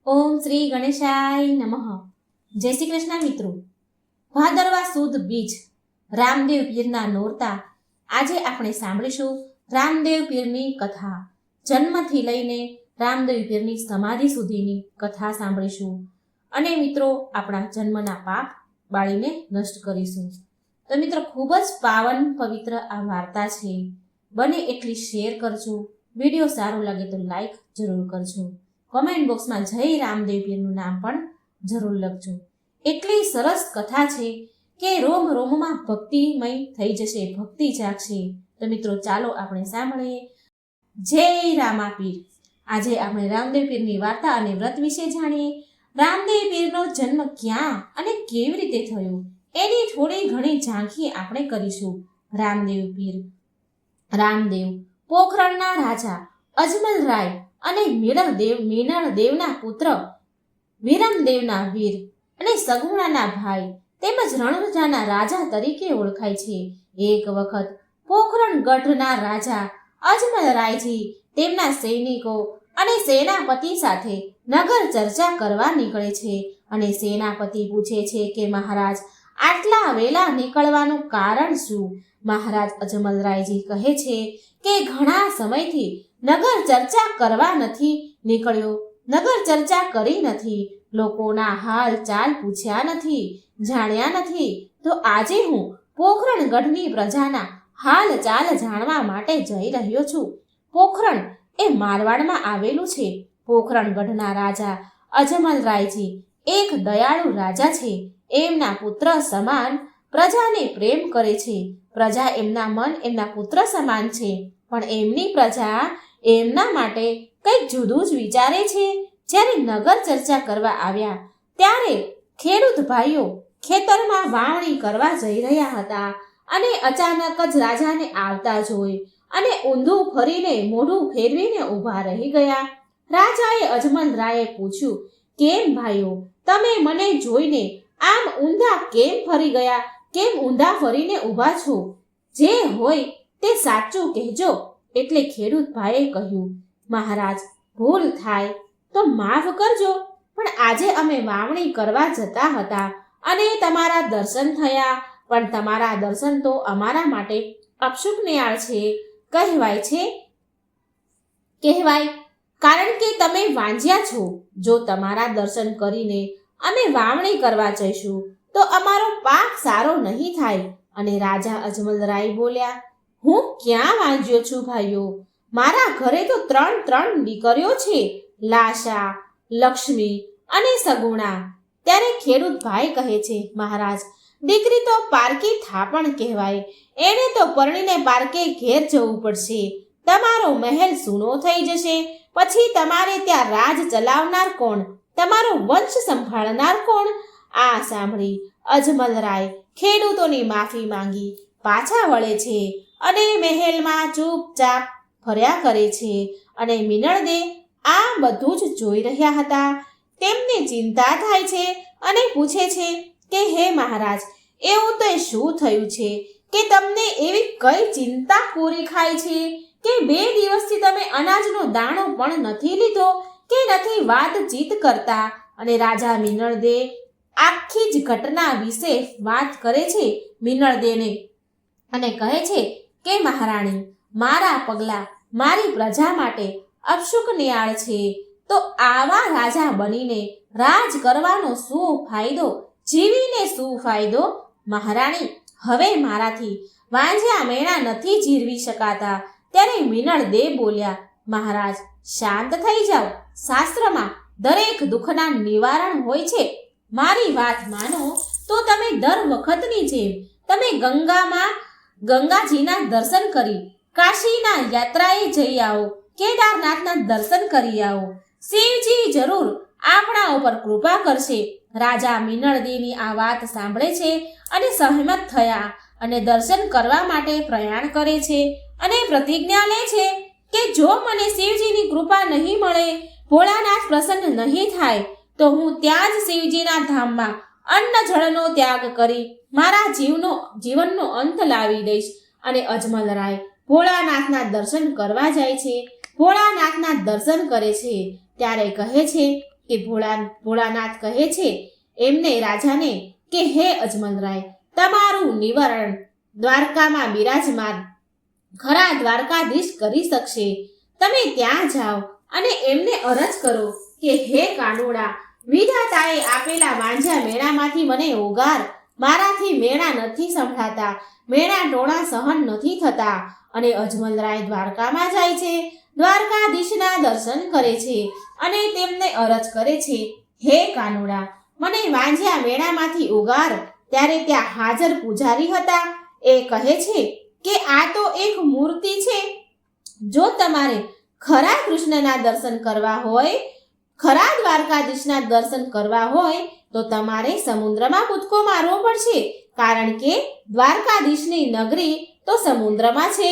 ઓમ શ્રી ગણેશાય નમઃ. જય શ્રી કૃષ્ણ મિત્રો. ભાદરવા સુદ બીજ રામદેવ પીરના નોરતા. આજે આપણે સાંભળીશું રામદેવ પીરની કથા. જન્મથી લઈને રામદેવ પીરની સમાધિ સુધીની કથા સાંભળીશું અને મિત્રો આપણા જન્મના પાપ બાળીને નષ્ટ કરીશું. તો મિત્રો ખૂબ જ પાવન પવિત્ર આ વાર્તા છે. બને એટલી શેર કરજો. વિડીયો સારો લાગે તો લાઈક જરૂર કરજો. કોમેન્ટ બોક્સમાં જય રામદેવ પીરનું નામ પણ જરૂર લખજો. એટલી સરસ કથા છે કે રોમ રોમમાં ભક્તિમય થઈ જશે, ભક્તિ જાગશે. તો મિત્રો ચાલો આપણે સાંભળીએ. જય રામા પીર. આજે આપણે રામદેવ પીરની વાર્તા અને વ્રત વિશે જાણીએ. રામદેવ પીરનો જન્મ ક્યાં અને કેવી રીતે થયો એની થોડી ઘણી ઝાંખી આપણે કરીશું. રામદેવ પીર. રામદેવ પોખરણના રાજા અજમલરાય અને મીનળદેવના પુત્ર વિરમદેવના વીર અને સગુણાના ભાઈ તેમજ રણુજાના રાજા તરીકે ઓળખાય છે. એક વખત પોખરણ ગઢના રાજા અજમલરાયજી તેમના સૈનિકો અને સેનાપતિ સાથે નગર ચર્ચા કરવા નીકળે છે અને સેનાપતિ પૂછે છે કે મહારાજ આટલા વેલા નીકળવાનું કારણ શું? મહારાજ અજમલરાયજી કહે છે કે ઘણા સમયથી નગર ચર્ચા કરવા નથી નીકળ્યો, નગર ચર્ચા કરી નથી, લોકોના હાલ ચાલ પૂછ્યા નથી, જાણ્યા નથી. તો આજે હું પોખરણ ગઢની પ્રજાના હાલ ચાલ જાણવા માટે જઈ રહ્યો છું. પોખરણ એ મારવાડમાં આવેલું છે. પોખરણ ગઢના રાજા અજમલરાયજી એક દયાળુ રાજા છે. એમના પુત્ર સમાન પ્રજાને પ્રેમ કરે છે. પ્રજા એમના મન એમના પુત્ર સમાન છે, પણ એમની પ્રજા એમના માટે કંઈક જુદું જ વિચારે છે. જ્યારે નગર ચર્ચા કરવા આવ્યા ત્યારે ખેડૂત ભાઈઓ ખેતરમાં વાવણી કરવા જઈ રહ્યા હતા અને અચાનક જ રાજાને આવતા જોઈ અને ઊંધું ફરીને મોઢું ફેરવીને ઊભા રહી ગયા. રાજાએ અજમલરાયે પૂછ્યું, કેમ ભાઈઓ, તમે મને જોઈને આમ ઊંધા કેમ ફરી ગયા? કેમ ઊંધા ફરીને ઊભા છો? જે હોય તે સાચું કહેજો. એટલે ખેડૂત ભાઈએ કહ્યું, મહારાજ ભૂલ થાય તો માફ કરજો, પણ આજે અમે વાવણી કરવા જતા હતા અને તમારા દર્શન થયા, પણ તમારા દર્શન તો અમારા માટે અપશુક નિયાળ છે કહેવાય, કારણ કે તમે વાંજ્યા છો. જો તમારા દર્શન કરીને અમે વાવણી કરવા જઈશું તો અમારો પાક સારો નહીં થાય. અને રાજા અજમલરાય બોલ્યા, હું ક્યાં વાંજ્યો છું ભાઈઓ? મારા ઘરે તો ત્રણ દીકરીઓ છે, લાશા, લક્ષ્મી અને સગુણા. ત્યારે ખેડૂત ભાઈ કહે છે, મહારાજ દીકરી તો પારકી થાપણ કહેવાય, એને તો પરણીને પારકે ઘેર જવું પડશે. તમારો મહેલ સૂનો થઈ જશે, પછી તમારે ત્યાં રાજ ચલાવનાર કોણ? તમારો વંશ સંભાળનાર કોણ? આ સાંભળી અજમલરાય ખેડૂતોની માફી માંગી પાછા વળે છે અને મહેલમાં ચૂપચાપ ફર્યા કરે છે. અને મીનળદે આ બધું જ જોઈ રહ્યા હતા. તેમને ચિંતા થાય છે અને પૂછે છે કે હે મહારાજ, એવું તો શું થયું છે કે તમને એવી કઈ ચિંતા કોરી ખાય છે કે 2 દિવસથી તમે અનાજનો દાણો પણ નથી લીધો કે નથી વાતચીત કરતા? અને રાજા મીનળદે આખી જ ઘટના વિશે વાત કરે છે મીનળદેને અને કહે છે કે મહારાણી, મારા પગલાં મારી પ્રજા માટે અપશુક નિયાળ છે. તો આવા રાજા બનીને રાજ કરવાનો શું ફાયદો? જીવીને શું ફાયદો? મહારાણી, હવે મારાથી વાંજ્યા મેણા નથી જીરવી શકાતા. ત્યારે મીનળદે બોલ્યા, મહારાજ શાંત થઈ જાઓ. શાસ્ત્રમાં દરેક દુઃખના નિવારણ હોય છે. મારી વાત માનો તો તમે દર વખતની જેમ તમે ગંગાજીના દર્શન કરી કાશીના યાત્રાએ જઈ આવો, કેદારનાથના દર્શન કરી આવો. શિવજી જરૂર આપણા ઉપર કૃપા કરશે. રાજા મીનળદેની આ વાત સાંભળે છે અને સહમત થયા અને દર્શન કરવા માટે પ્રયાણ કરે છે અને પ્રતિજ્ઞા લે છે કે જો મને શિવજીની કૃપા નહીં મળે, ભોળાનાથ પ્રસન્ન નહીં થાય, તો હું ત્યાં જ શિવજીના ધામમાં અન્ન જળનો ત્યાગ કરી મારા જીવનનો અંત લાવી દઈશ. અને અજમલરાય ભોળાનાથના દર્શન કરવા જાય છે. ભોળાનાથના દર્શન કરે છે ત્યારે કહે છે કે ભોળાનાથ કહે છે એમને રાજાને કે હે અજમલરાય, તમારું નિવારણ દ્વારકામાં બિરાજમાન ખરા દ્વારકાધીશ કરી શકશે. તમે ત્યાં જાઓ અને એમને અરજ કરો કે હે કાનુડા, વિધાતાએ આપેલા વાંઝા મેણામાંથી મને ઓગાર. મારાથી મેણા નથી સંભળાતા, મેણા ટોણા સહન નથી થતા. અને અજમલરાય દ્વારકામાં જાય છે, દ્વારકાધીશના દર્શન કરે છે અને તેમને અરજ કરે છે, હે કાનુડા, મને વાંઝ્યા મેણામાંથી ઉગાર. ત્યારે ત્યાં હાજર પૂજારી હતા એ કહે છે કે આ તો એક મૂર્તિ છે. જો તમારે ખરા કૃષ્ણના દર્શન કરવા હોય, ખરા દ્વારકાધીશના દર્શન કરવા હોય તો તમારે સમુદ્રમાં કૂદકો મારવો પડશે, કારણ કે દ્વારકાધીશની નગરી તો સમુદ્રમાં છે,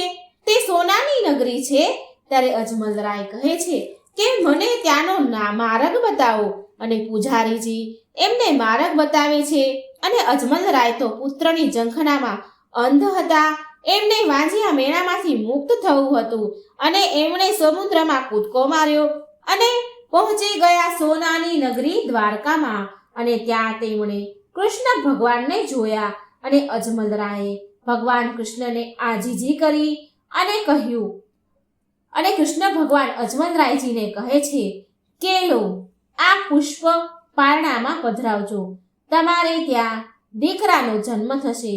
તે સોનાની નગરી છે. ત્યારે અજમલરાય કહે છે કે મને ત્યાંનો માર્ગ બતાવો. અને પૂજારીજી એમને માર્ગ બતાવે છે. અને અજમલરાય તો પુત્રની ઝંખનામાં અંધ હતા, એમને વાંઝિયા મેણામાંથી મુક્ત થવું હતું અને એમણે સમુદ્રમાં કૂદકો માર્યો અને પહોંચી ગયા સોનાની નગરી દ્વારકામાં. અને ત્યાં તેમણે કૃષ્ણ ભગવાનને જોયા અને અજમલરાયે ભગવાન કૃષ્ણને આજીજી કરી અને કહ્યું. અને કૃષ્ણ ભગવાન અજમલરાયજીને કહે છે કે લો, આ પુષ્પ પારણામાં પધરાવજો, તમારે ત્યાં દીકરાનો જન્મ થશે.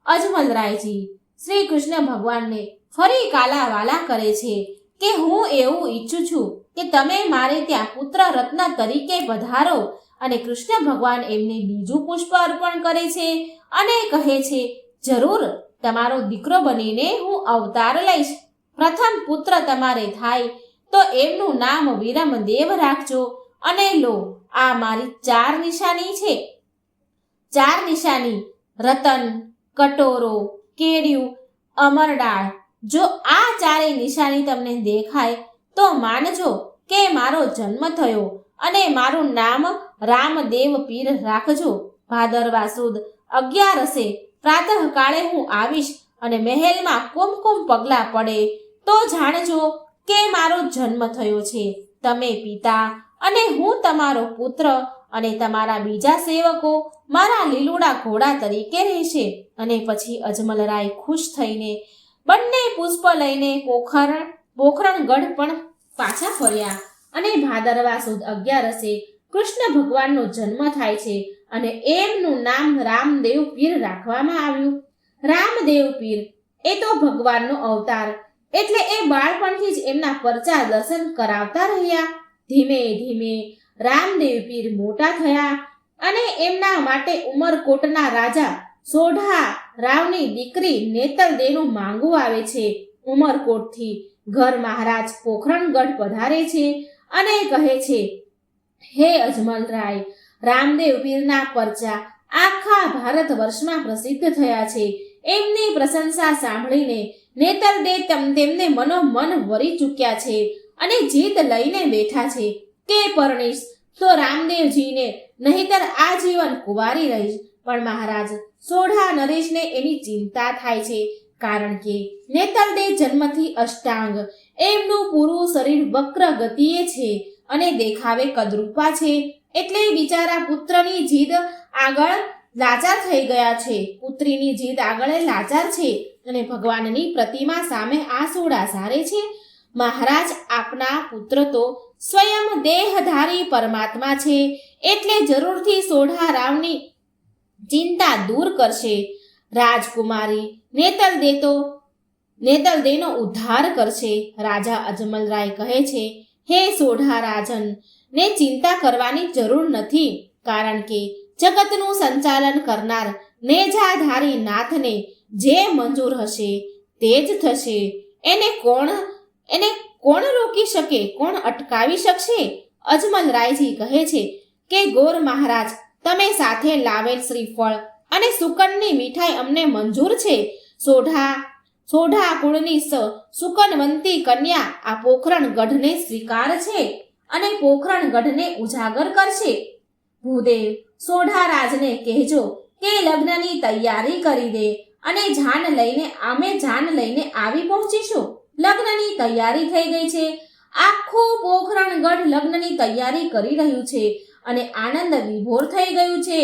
અજમલરાયજી શ્રી કૃષ્ણ ભગવાનને ફરી કાલાવાલા કરે છે કે હું એવું ઈચ્છું છું કે તમે મારે ત્યાં પુત્ર રત્ન તરીકે પધારો. અને કૃષ્ણ ભગવાન એમને બીજું પુષ્પ અર્પણ કરે છે અને કહે છે, જરૂર, તમારો દીકરો બનીને હું અવતાર લઈશ. પ્રથમ પુત્ર તમારે થાય તો એમનું નામ વિરમદેવ રાખજો. અને લો, આ મારી 4 નિશાની છે. 4 નિશાની રતન, કટોરો, કેડિયું, અમરડાળ. જો આ 4 નિશાની તમને દેખાય તો માનજો કે મારો જન્મ થયો અને મારું નામ રામદેવ પીર રાખજો. ભાદરવા સુદ 11 પ્રાતઃકાળે હું આવીશ અને મહેલમાં કુમકુમ પગલા પડે તો જાણજો કે મારો જન્મ થયો છે. તમે પિતા અને હું તમારો પુત્ર અને તમારા બીજા સેવકો મારા લીલુડા ઘોડા તરીકે રહેશે. અને પછી અજમલરાય ખુશ થઈને બંને પુષ્પ લઈને પોખરણગઢ પણ પાછા ફર્યા. અને ભાદરવા સુદ 11 કૃષ્ણ ભગવાનનો જન્મ થાય છે અને એમનું નામ રામદેવ પીર રાખવામાં આવ્યું. રામદેવ પીર એ તો ભગવાનનો અવતાર, એટલે એ બાળપણથી જ એમના પરચા દર્શન કરાવતા રહ્યા. ધીમે ધીમે રામદેવ પીર મોટા થયા અને એમના માટે ઉમરકોટના રાજા સોઢા રાવની દીકરી નેતલદેનું માંગુ આવે છે. ઉમરકોટથી ઘર મહારાજ પોખરણગઢ પધારે છે અને કહે છે, હે અજમલરાય, રામદેવ પીરના પરચા આખા ભારત વર્ષમાં પ્રસિદ્ધ થયા છે. એમની પ્રશંસા સાંભળીને નેતલદે તેમને મનોમન વરી ચૂક્યા છે અને જીદ લઈને બેઠા છે કે પરણીશ તો રામદેવજીને, નહીતર આજીવન કુંવારી રહીશ. પણ મહારાજ સોઢા નરેશને એની ચિંતા થાય છે, કારણ કે નેતલદે જન્મથી અષ્ટાંગ, એમનું પૂરું શરીર વક્ર ગતિએ છે અને દેખાવે કદરૂપા છે. એટલે બિચારા પુત્રની જીદ આગળ લાચાર થઈ ગયા છે. પુત્રીની જીદ આગળ લાચાર છે અને ભગવાનની પ્રતિમા સામે આંસુડા સારે છે. મહારાજ, આપના પુત્ર તો સ્વયં દેહધારી પરમાત્મા છે, એટલે જરૂરથી સોઢા રાવની ચિંતા દૂર કરશે. રાજકુમારી નેતલદેનો ઉદ્ધાર કરશે. રાજા અજમલરાય કહે છે, હે સોઢા રાજન, ને ચિંતા કરવાની જરૂર નથી, કારણ કે જગતનું સંચાલન કરનાર નેજાધારી નાથને જે મંજૂર હશે તે જ થશે. એને કોણ રોકી શકે, કોણ અટકાવી શકશે? અજમલરાયજી કહે છે કે ગોર મહારાજ, તમે સાથે લાવેલ શ્રીફળ અને સુકનની મીઠાઈ અમને મંજૂર છે. સોઢા કુળની સુકનવંતી કન્યા આ પોખરણગઢને સ્વીકાર છે અને પોખરણગઢને ઉજાગર કરશે. ભૂદેવ, સોઢા રાજને કહેજો કે લગ્નની તૈયારી કરી દે અને જાન લઈને આવી પહોંચીશું. લગ્નની તૈયારી થઈ ગઈ છે આખું પોખરણગઢ લગ્નની તૈયારી કરી રહ્યું છે અને આનંદ વિભોર થઈ ગયું છે,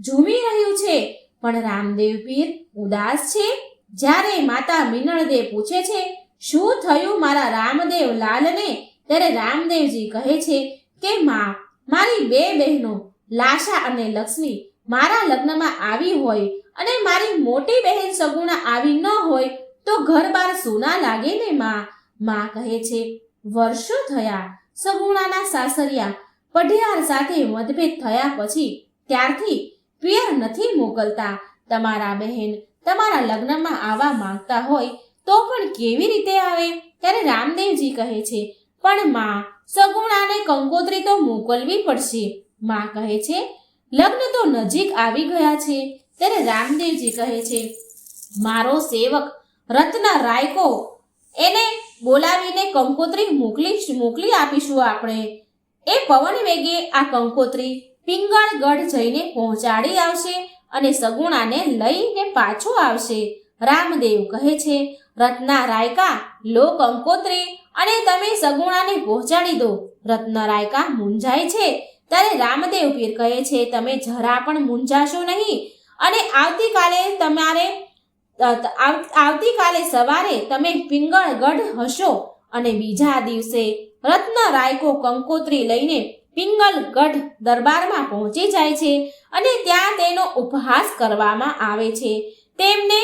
ઝૂમી રહ્યું છે. પણ રામદેવ પીર ઉદાસ છે. જ્યારે માતા મિનળદેવ પૂછે છે, શું થયું મારા રામદેવ લાલને? ત્યારે રામદેવજી કહે છે કે માં, મારી 2 બહેનો લાશા અને લક્ષ્મી મારા લગ્નમાં આવી હોય અને મારી મોટી બહેન સગુણા આવી ન હોય તો ઘર બાર સૂના લાગે ને માં. માં કહે છે, વર્ષો થયા સગુણાના સાસરિયા પઢિયાર સાથે મતભેદ થયા પછી ત્યારથી પિયર નથી મોકલતા. તમારા બહેન તમારા લગ્નમાં આવવા માંગતા હોય તો પણ કેવી રીતે આવે? ત્યારે રામદેવજી કહે છે, પણ માં, સગુણાને કંકોત્રી તો મોકલવી પડશે. માં કહે છે, લગ્ન તો નજીક આવી ગયા છે. ત્યારે રામદેવજી કહે છે, મારો સેવક રત્ન રાયકો એને બોલાવીને કંકોત્રી મોકલી આપીશું આપણે. એ પવન વેગે આ કંકોત્રી પિંગળગઢ જઈને પહોંચાડી આવશે અને સગુણાને લઈને પાછો આવશે. રામદેવ કહે છે, રત્ના રાયકા, લો કંકોત્રી અને તમે સગુણાને પહોંચાડી દો. રત્ન રાયકા મૂંઝાય છે. ત્યારે રામદેવ પીર કહે છે, તમે જરા પણ મૂંઝાશો નહીં અને આવતીકાલે સવારે તમે પિંગળગઢ હશો અને બીજા દિવસે રત્ન રાયકો કંકોત્રી લઈને પિંગલગઢ દરબારમાં પહોંચી જાય છે અને ત્યાં તેનો ઉપહાસ કરવામાં આવે છે. તેમને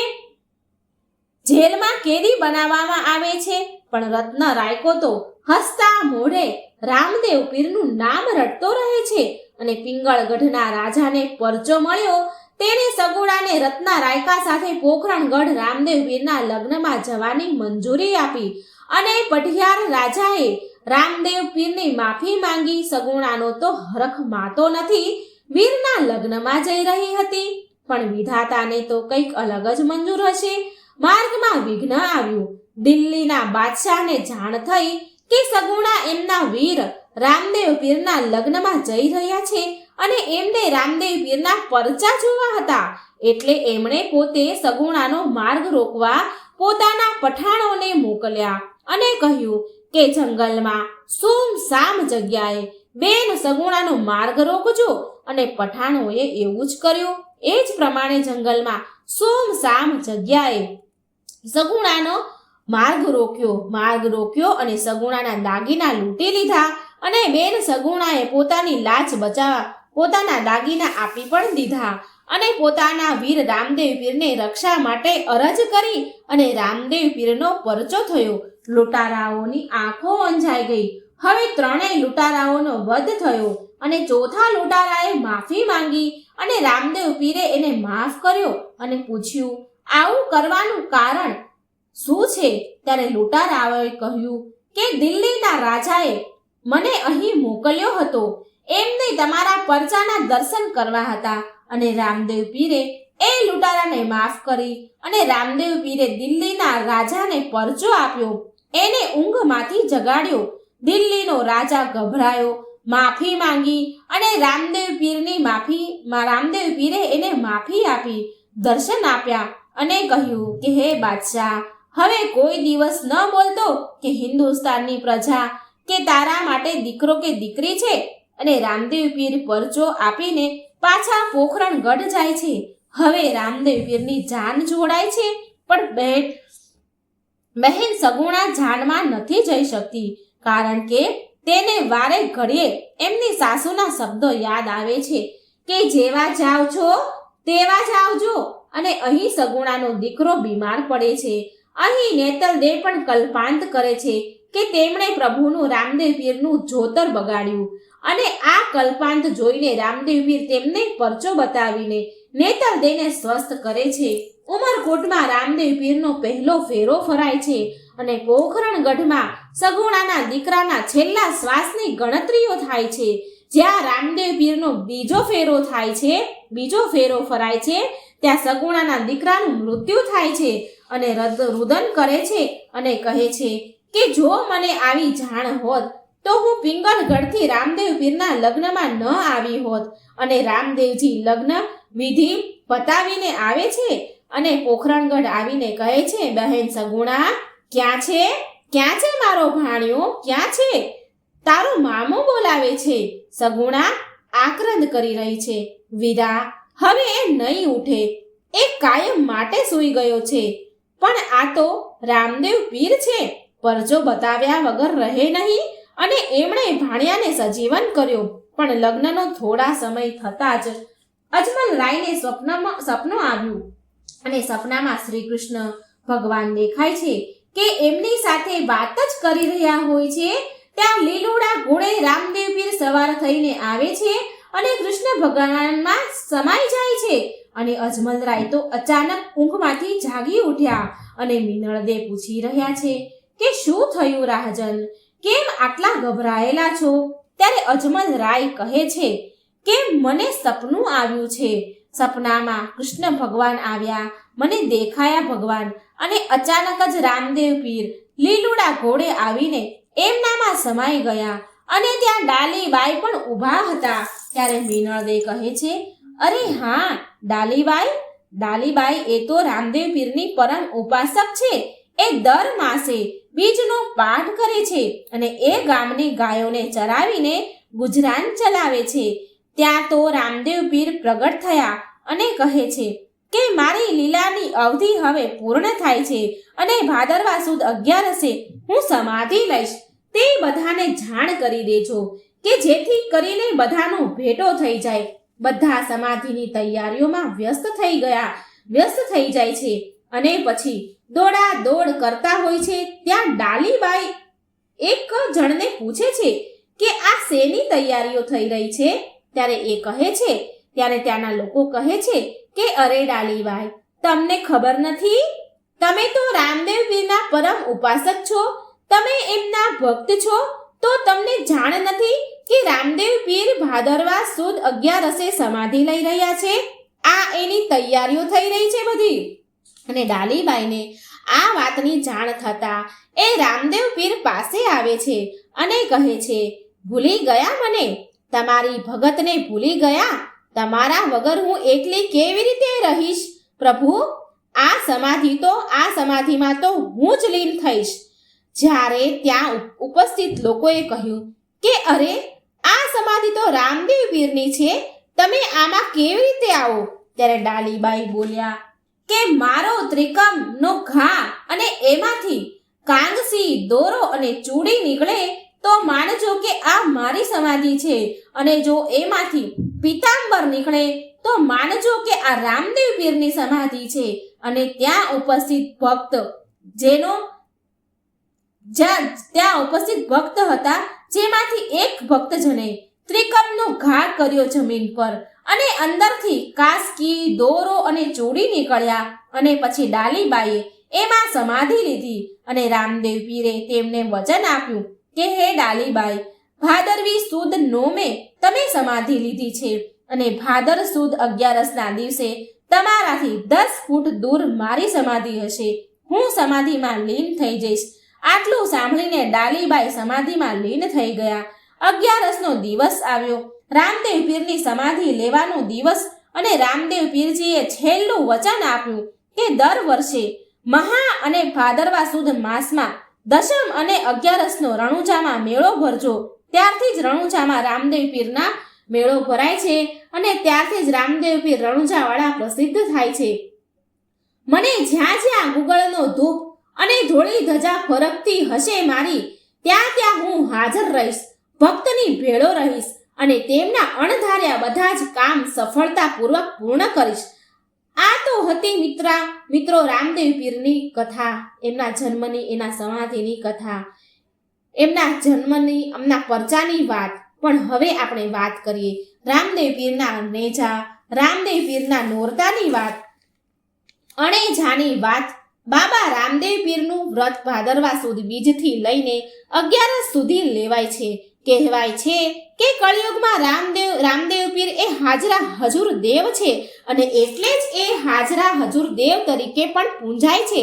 જેલમાં કેદી બનાવવામાં આવે છે. પણ રત્ન રાયકો તો હસતા મોઢે રામદેવ પીરનું નામ રટતો રહે છે અને પિંગળગઢના રાજાને પરચો મળ્યો. તેને સગુણાને રત્ન રાયકા સાથે પોખરણગઢ રામદેવ પીરના લગ્નમાં જવાની મંજૂરી આપી અને પઢિયાર રાજાએ રામદેવ પીરની માફી માંગી. સગુણાનો તો હરખ માતો નથી, વીરના લગ્નમાં જઈ રહી હતી. પણ વિધાતાને તો કંઈક અલગ જ મંજૂર હશે. માર્ગમાં વિઘ્ન આવ્યું. દિલ્હીના બાદશાહને જાણ થઈ કે સગુણા એમના વીર રામદેવ પીરના લગ્નમાં જઈ રહ્યા છે અને એમને રામદેવ પીરના પરચા જોવા હતા. એટલે એમણે પોતે સગુણાનો માર્ગ રોકવા પોતાના પઠાણોને મોકલ્યા અને કહ્યું કે જંગલમાં સુમસામ જગ્યાએ બેન સગુણાનો માર્ગ રોકજો. અને પઠાણોએ એવું જ કર્યું. એ જ પ્રમાણે જંગલમાં સુમસામ જગ્યાએ સગુણાનો માર્ગ રોક્યો અને સગુણાના દાગીના લૂંટી લીધા અને બેન સગુણાએ પોતાની લાજ બચાવવા પોતાના દાગીના આપી પણ દીધા અને પોતાના વીર રામદેવ પીરને રક્ષા માટે અરજ કરી અને રામદેવ પીરનો પરચો થયો. લૂંટારાઓની આંખો અંજાઈ ગઈ. હવે 3 લૂંટારાઓનો વધ થયો અને ચોથા લૂંટારાએ માફી માંગી અને રામદેવ પીરે એને માફ કર્યો અને પૂછ્યું, આવું કરવાનું કારણ શું છે? ત્યારે લૂંટારાઓએ કહ્યું કે દિલ્હીના રાજાએ મને અહીં મોકલ્યો હતો. એમને તમારા પરચાના દર્શન કરવા હતા. અને રામદેવ પીરે એ લૂંટારાને માફ કરી અને રામદેવ પીરે દિલ્હીના રાજાને પરચો આપ્યો. એને ઊંઘમાંથી જગાડ્યો. દિલ્હીનો રાજા ગભરાયો, માફી માંગી અને રામદેવ પીરે એને માફી આપી, દર્શન આપ્યા અને કહ્યું કે હે બાદશાહ, હવે કોઈ દિવસ ન બોલતો કે હિન્દુસ્તાનની પ્રજા કે તારા માટે દીકરો કે દીકરી છે. અને રામદેવ પીર પરચો આપીને પાછા પોખરણગઢ જાય છે. હવે રામદેવ પીરની જાન જોડાય છે, પણ બહેન સગુણા જાનમાં નથી જઈ શકતી, કારણ કે તેને વારે ઘડીએ એમની સાસુના શબ્દો યાદ આવે છે કે જેવા જાવ છો તેવા જ આવજો. અને અહીં સગુણાનો દીકરો બીમાર પડે છે. અહીં નેતલદેવ પણ કલ્પાંત કરે છે કે તેમણે પ્રભુનું રામદેવ પીરનું જોતર બગાડ્યું. અને આ કલ્પાંત જોઈને રામદેવ પીર તેમને પરચો બતાવીને નેતલદેવને સ્વસ્થ કરે છે. ઉમરકોટમાં રામદેવ પીરનો પહેલો ફેરો ફરાય છે અને પોખરણગઢમાં સગુણાના દીકરાના છેલ્લા શ્વાસની ગણતરીઓ થાય છે. જ્યાં રામદેવ પીરનો બીજો ફેરો ફરાય છે ત્યાં સગુણાના દીકરાનું મૃત્યુ થાય છે અને રુદન કરે છે અને કહે છે કે જો મને આવી જાણ હોત તો હું પિંગલગઢથી રામદેવ પીરના લગ્નમાં ન આવી હોત. અને રામદેવજી લગ્ન વિધિ પતાવીને આવે છે અને પોખરણગઢ આવીને કહે છે, બહેન સગુણા ક્યાં છે? ક્યાં છે મારો ભાણિયો? ક્યાં છે? તારો મામો બોલાવે છે. સગુણા આક્રંદ કરી રહી છે. વીરા, હવે એ નહીં ઉઠે. એ કાયમ માટે સૂઈ ગયો છે. પણ આ તો રામદેવ પીર છે, પરચો બતાવ્યા વગર રહે નહીં. અને એમણે ભાણિયાને સજીવન કર્યો. પણ લગ્નનો થોડા સમય થતાં જ અજમલ રાયને સપનું આવ્યું અને સપનામાં શ્રી કૃષ્ણ ભગવાન દેખાય છે કે એમની સાથે વાત જ કરી રહ્યા હોય છે. ત્યાં લીલુડા ઘોડે રામદેવ પીર સવાર થઈને આવે છે અને કૃષ્ણ ભગવાનમાં સમાઈ જાય છે. અને અજમલ રાય તો અચાનક ઊંઘમાંથી જાગી ઉઠ્યા અને મિનળદે પૂછી રહ્યા છે કે શું થયું રાજન? કેમ આટલા ગભરાયેલા છો? ત્યારે અજમલ રાય કહે છે કે મને સપનું આવ્યું છે. સપનામાં કૃષ્ણ ભગવાન આવ્યા, મને દેખાયા ભગવાન, અને અચાનક જ રામદેવ પીર લીલુડા ઘોડે આવીને એમનામાં સમાઈ ગયા. અને ત્યાં ડાલીબાઈ પણ ઊભા હતા. ત્યારે મિનળદે કહે છે, અરે હા ડાલીબાઈ એ તો રામદેવ પીરની પરમ ઉપાસક છે. એ દર માસે બીજનો પાઠ કરે છે અને એ ગામની ગાયોને ચરાવીને ગુજરાન ચલાવે છે. ત્યાં તો રામદેવ પીર પ્રગટ થયા અને કહે છે કે મારી લીલાની અવધિ હવે પૂર્ણ થાય છે અને ભાદરવા સુદ 11 હું સમાધિ લઈશ. તે બધાને જાણ કરી દેજો કે જેથી કરીને બધાનો ભેટો થઈ જાય. બધા સમાધિની તૈયારીઓમાં વ્યસ્ત થઈ જાય છે અને પછી દોડા દોડ કરતા હોય છે. ત્યાં ડાલીબાઈ એક જણને પૂછે છે કે આ શેની તૈયારીઓ થઈ રહી છે? ત્યારે એ કહે છે, ત્યારે ત્યાંના લોકો કહે છે કે અરે ડાલીબાઈ, તમને ખબર નથી? તમે તો રામદેવ પીરના પરમ ઉપાસક છો, તમે એમના ભક્ત છો, તો તમને જાણ નથી કે રામદેવ પીર ભાદરવા સુદ 11 સમાધિ લઈ રહ્યા છે. આ એની તૈયારીઓ થઈ રહી છે બધી. અને ડાલીબાઈને આ વાતની જાણ થતા એ રામદેવ પીર પાસે આવે છે અને કહે છે, ભૂલી ગયા મને? તમારી ભગતને ભૂલી ગયા? તમારા વગર હું એકલી કેવી રીતે રહીશ? પ્રભુ, આ સમાધિમાં તો હું જ લીન થઈશ. જ્યારે ત્યાં ઉપસ્થિત લોકોએ કહ્યું કે અરે, આ સમાધિ તો રામદેવ પીરની છે, તમે આમાં કેવી રીતે આવો? ત્યારે ડાલીબાઈ બોલ્યા કે મારો ત્રિકમનો ઘા અને એમાંથી કાંગસી, દોરો અને ચૂડી નીકળે તો માનજો કે આ મારી સમાધિ છે, અને જો એમાંથી પીતાંબર નીકળે તો માનજો કે આ રામદેવ પીરની સમાધિ છે. અને ત્યાં ઉપસ્થિત ભક્ત હતા, જેમાંથી એક ભક્તજને ત્રિકમનો ઘા કર્યો જમીન પર, અને અંદરથી કાસ્કી, દોરો અને ચૂડી નીકળ્યા. અને પછી ડાલીબાઈએ એમાં સમાધિ લીધી. અને રામદેવ પીરે તેમને વચન આપ્યું કે હે ડાલીબાઈ, ભાદરવી સુદ 9 તમે સમાધિ લીધી છે, અને ભાદર સુદ 11ના દિવસે તમારાથી 10 ફૂટ દૂર મારી સમાધિ હશે. હું સમાધિમાં લીન થઈ જઈશ. આટલું સાંભળીને ડાલીબાઈ સમાધિમાં લીન થઈ ગયા. 11નો દિવસ આવ્યો, રામદેવ પીરની સમાધિ લેવાનો દિવસ. અને રામદેવ પીરજીએ છેલ્લું વચન આપ્યું કે દર વર્ષે મહા અને ભાદરવા સુદ માસમાં 10મ અને 11નો રણુજામાં મેળો ભરજો. ત્યારથી જ રણુજામાં રામદેવ પીરના મેળો ભરાય છે અને ત્યારથી જ રામદેવ પીર રણુજાવાળા પ્રસિદ્ધ થાય છે. મને જ્યાં જ્યાં ગુગળનો ધૂપ અને ધોળી ધજા ફરકતી હશે મારી, ત્યાં ત્યાં હું હાજર રહીશ, ભક્તની ભેળો રહીશ અને તેમના અણધાર્યા બધા જ કામ સફળતાપૂર્વક પૂર્ણ કરીશ. આ તો હતી મિત્રો રામદેવ પીરની કથા, એમના જન્મની, એના સમાધિની કથા, એમના પરચાની વાત. પણ હવે આપણે વાત કરીએ રામદેવ પીરના નેજા, રામદેવ પીરના નોરતાની વાત, અણેજાની વાત. બાબા રામદેવ પીરનું વ્રત ભાદરવા સુદ બીજથી લઈને 11 સુધી લેવાય છે. કહેવાય છે કે કળિયુગમાં રામદેવ પીર એ હાજરા હજુર દેવ છે, અને એટલે જ એ હાજરા હજુર દેવ તરીકે પણ પૂંજાય છે.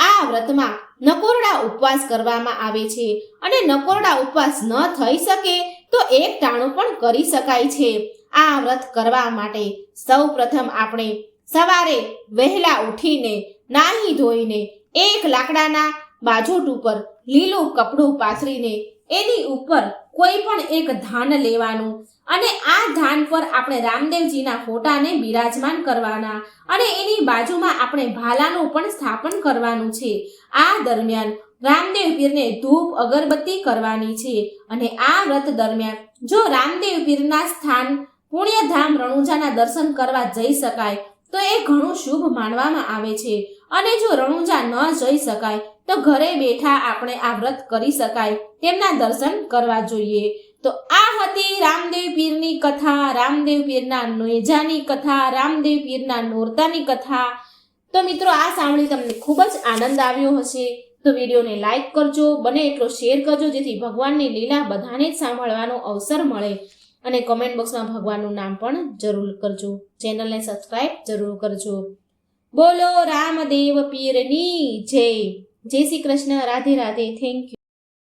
આ વ્રતમાં નકોરડા ઉપવાસ કરવામાં આવે છે, અને નકોરડા ઉપવાસ ન થઈ શકે તો એક ટાણું પણ કરી શકાય છે. આ વ્રત કરવા માટે સૌ પ્રથમ આપણે સવારે વહેલા ઉઠીને નાહી ધોઈને એક લાકડાના બાજોટ ઉપર લીલું કપડું પાથરીને એની ઉપર કોઈ પણ એક ધાન લેવાનું અને આ ધાન પર આપણે રામદેવજીના ફોટાને બિરાજમાન કરવાના અને એની બાજુમાં આપણે ભાલાનું પણ સ્થાપન કરવાનું છે. આ દરમિયાન રામદેવ પીરને ધૂપ અગરબત્તી કરવાની છે અને આ વ્રત દરમિયાન જો રામદેવ પીરના સ્થાન પુણ્યધામ રણુજાના દર્શન કરવા જઈ શકાય તો એ ઘણું શુભ માનવામાં આવે છે અને જો રણુજા ન જઈ શકાય તો ઘરે બેઠા આપણે આ વ્રત કરી શકાય, તેમના દર્શન કરવા જોઈએ. તો આ હતી રામદેવ પીરની કથા, રામદેવ પીરના નેજાની કથા, રામદેવ પીરના નોરતાની કથા. તો મિત્રો આ સાંભળી તમને ખૂબ જ આનંદ આવ્યો હશે. તો વિડીયોને લાઈક કરજો, બને એટલો શેર કરજો જેથી ભગવાનની લીલા બધાને જ સાંભળવાનો અવસર મળે અને કમેન્ટ બોક્સમાં ભગવાનનું નામ પણ જરૂર કરજો. ચેનલને સબસ્ક્રાઇબ જરૂર કરજો. બોલો રામદેવ પીરની જય. જય શ્રી કૃષ્ણ. રાધે રાધે. Thank you.